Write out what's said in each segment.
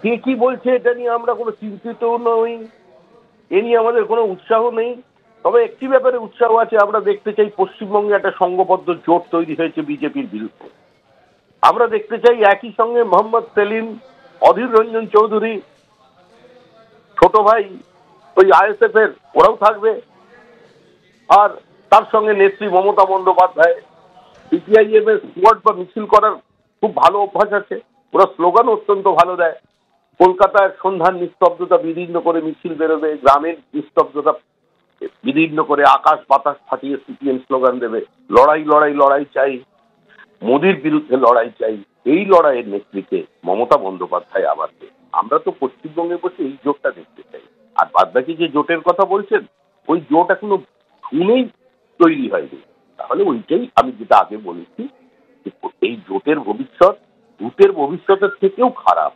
কে কি বলছে এটা নিয়ে আমরা কোনো চিন্তিত নই, এ নিয়ে আমাদের কোনো উৎসাহ নেই। তবে একটি ব্যাপারে উৎসাহ আছে, আমরা দেখতে চাই পশ্চিমবঙ্গে একটা সংঘবদ্ধ জোট তৈরি হয়েছে বিজেপির বিরুদ্ধে। আমরা দেখতে চাই একই সঙ্গে মোহাম্মদ সেলিম, অধীর রঞ্জন চৌধুরী, ছোট ভাই ওই আইএসএফ এর ওরাও থাকবে, আর তার সঙ্গে নেত্রী মমতা বন্দ্যোপাধ্যায়। সিপিআইএম এর স্কোয়াড বা মিছিল করার খুব ভালো অভ্যাস আছে, ওরা স্লোগান অত্যন্ত ভালো দেয়। কলকাতার সন্ধ্যার নিস্তব্ধতা বিদীর্ণ করে মিছিল বেরোবে, গ্রামের নিস্তব্ধতা বিদীর্ণ করে আকাশ বাতাস ফাটিয়ে সিপিএম স্লোগান দেবে, লড়াই লড়াই লড়াই চাই, মোদির বিরুদ্ধে লড়াই চাই। এই লড়াইয়ের নেতৃত্বে মমতা বন্দ্যোপাধ্যায় আবার। আমরা তো পশ্চিমবঙ্গে বসে এই জোটটা দেখতে চাই। আর বাদ বাকি যে জোটের কথা বলছেন, ওই জোট এখনো শুনেই তৈরি হয়নি। তাহলে ওইটাই আমি যেটা আগে বলেছি, এই জোটের ভবিষ্যৎ ভূতের ভবিষ্যতের থেকেও খারাপ।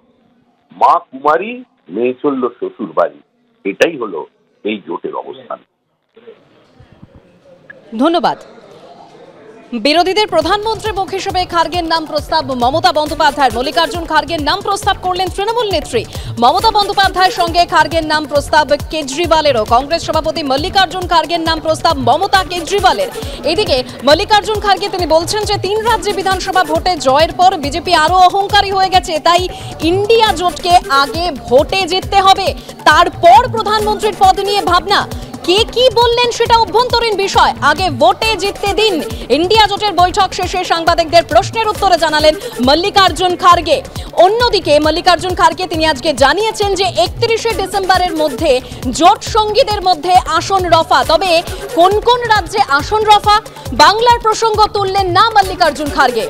মা কুমারী, মেয়ে চলল শ্বশুর বাড়ি, এটাই হলো এই জোটের অবস্থান। ধন্যবাদ। বিরোধীদের প্রধানমন্ত্রী মুখ হিসেবে খার্গের নাম প্রস্তাব মমতা বন্দ্যোপাধ্যায়। মল্লিকার্জুন খার্গের নাম প্রস্তাব করলেন তৃণমূল নেত্রী মমতা বন্দ্যোপাধ্যায়ের সঙ্গে খার্গের নাম প্রস্তাব কেজরিওয়ালেরও। কংগ্রেস সভাপতি মল্লিকার্জুন খার্গের নাম প্রস্তাব মমতা কেজরিওয়ালের। এদিকে মল্লিকার্জুন খার্গে তিনি বলছেন যে 3 রাজ্যে বিধানসভা ভোটে জয়ের পর বিজেপি আরো অহংকারী হয়ে গেছে, তাই ইন্ডিয়া জোটকে আগে ভোটে জিততে হবে, তারপর প্রধানমন্ত্রীর পদ নিয়ে ভাবনা। কে কি বললেন সেটা অভ্যন্তরীণ বিষয়, আগে ভোটে জিততে দিন। ইন্ডিয়া জোটের বৈঠক শেষে সাংবাদিকদের প্রশ্নের উত্তরে জানালেন মল্লিকার্জুন খার্গে। অন্যদিকে মল্লিকার্জুন খার্গে তিনি আজকে জানিয়েছেন যে 31শে ডিসেম্বরের মধ্যে জোট সঙ্গীদের মধ্যে আসন রফা। তবে কোন কোন রাজ্যে আসন রফা, বাংলার প্রসঙ্গ তুললেন না মল্লিকার্জুন খার্গে।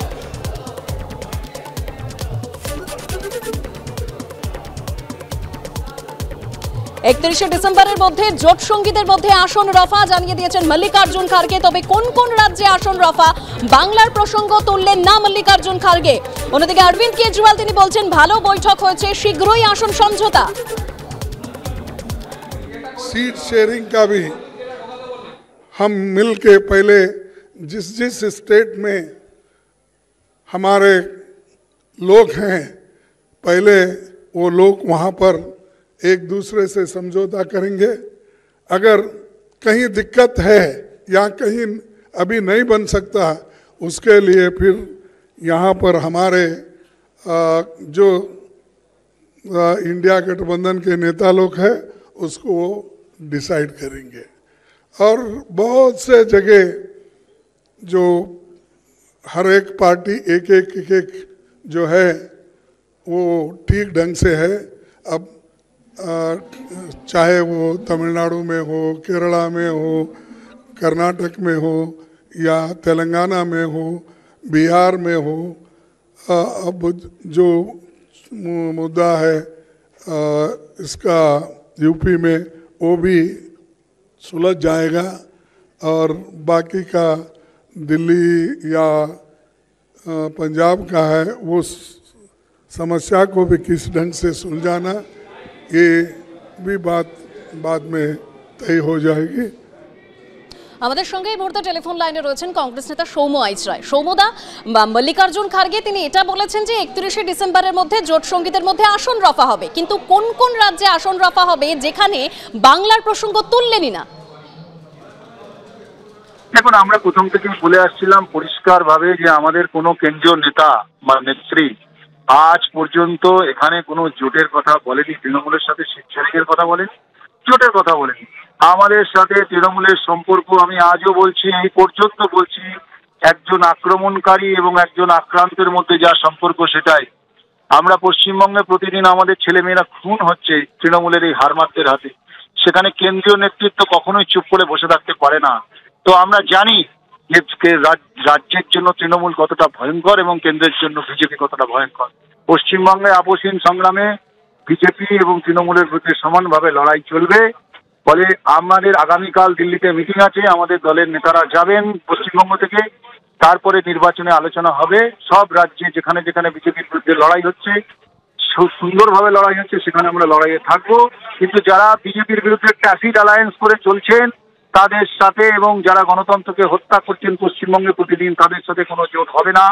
31শে ডিসেম্বরের মধ্যে জোট সঙ্গীদের মধ্যে আসন রফা জানিয়ে দিয়েছেন মল্লিকার্জুন খার্গে। তবে কোন কোন রাজ্যে আসন রফা, বাংলার প্রসঙ্গ তুললেন না মল্লিকার্জুন খার্গে। অন্যদিকে অরবিন্দ কেজরিওয়াল তিনি বলছেন ভালো বৈঠক হয়েছে, শীঘ্রই আসন সমঝোতা। सीट शेयरिंग का भी हम मिल के पहले जिस जिस स्टेट में हमारे लोग हैं, पहले वो लोग वहाँ पर एक दूसरे से समझौता करेंगे। अगर कहीं दिक्कत है या कहीं अभी नहीं बन सकता, उसके लिए फिर यहाँ पर हमारे जो इंडिया गठबंधन के नेता लोग हैं उसको डिसाइड करेंगे। और बहुत से जगह जो हर एक पार्टी एक एक जो है वो ठीक ढंग से है। अब चाहे वो तमिलनाडु में हो, केरला में हो, कर्नाटक में हो या तेलंगाना में हो, बिहार में हो, अब जो मुद्दा है इसका यूपी में वो भी सुलझ जाएगा। और बाकी का दिल्ली या पंजाब का है, वो समस्या को भी किस ढंग से सुलझाना, ये भी बात बाद में तय हो जाएगी। আমাদের সঙ্গে এই মুহূর্তে টেলিফোন লাইনে রয়েছেন কংগ্রেস নেতা সৌম্য আইচরায়। সৌম্যদা, মল্লিকার্জুন খার্গে তিনি এটা বলেছেন যে 31শে ডিসেম্বরের মধ্যে জোট সঙ্গীদের মধ্যে আসন রফা হবে, কিন্তু কোন কোন রাজ্যে আসন রফা হবে যেখানে বাংলার প্রসঙ্গ তুললেনই না। দেখুন, আমরা প্রথম থেকে বলে আসছিলাম পরিষ্কারভাবে যে আমাদের কোনো কেন্দ্রীয় নেতা বা নেত্রী আজ পর্যন্ত এখানে কোনো জোটের কথা বলেনি, তৃণমূলের সাথে শেয়ারিংয়ের কথা বলেনি, জোটের কথা বলেনি। আমাদের সাথে তৃণমূলের সম্পর্ক, আমি আজও বলছি, এই পর্যন্ত বলছি, একজন আক্রমণকারী এবং একজন আক্রান্তের মধ্যে যা সম্পর্ক সেটাই। আমরা পশ্চিমবঙ্গে প্রতিদিন আমাদের ছেলেমেয়েরা খুন হচ্ছে তৃণমূলের এই হারমাতদের হাতে, সেখানে কেন্দ্রীয় নেতৃত্ব কখনোই চুপ করে বসে থাকতে পারে না। তো আমরা জানি যে রাজ্যের জন্য তৃণমূল কতটা ভয়ঙ্কর এবং কেন্দ্রের জন্য বিজেপি কতটা ভয়ঙ্কর। পশ্চিমবঙ্গে আপসহীন সংগ্রামে বিজেপি এবং তৃণমূলের বিরুদ্ধে সমানভাবে লড়াই চলবে। ফলে আমাদের আগামীকাল দিল্লিতে মিটিং আছে, আমাদের দলের নেতারা যাবেন পশ্চিমবঙ্গ থেকে, তারপরে নির্বাচনে আলোচনা হবে। সব রাজ্যে যেখানে যেখানে বিজেপির বিরুদ্ধে লড়াই হচ্ছে, সুন্দরভাবে লড়াই হচ্ছে, সেখানে আমরা লড়াইয়ে থাকবো। কিন্তু যারা বিজেপির বিরুদ্ধে ট্যাসিড অ্যালায়েন্স করে চলছেন তাদের সাথে এবং যারা গণতন্ত্রকে হত্যা করছেন পশ্চিমবঙ্গে প্রতিদিন, তাদের সাথে কোনো জোট হবে না।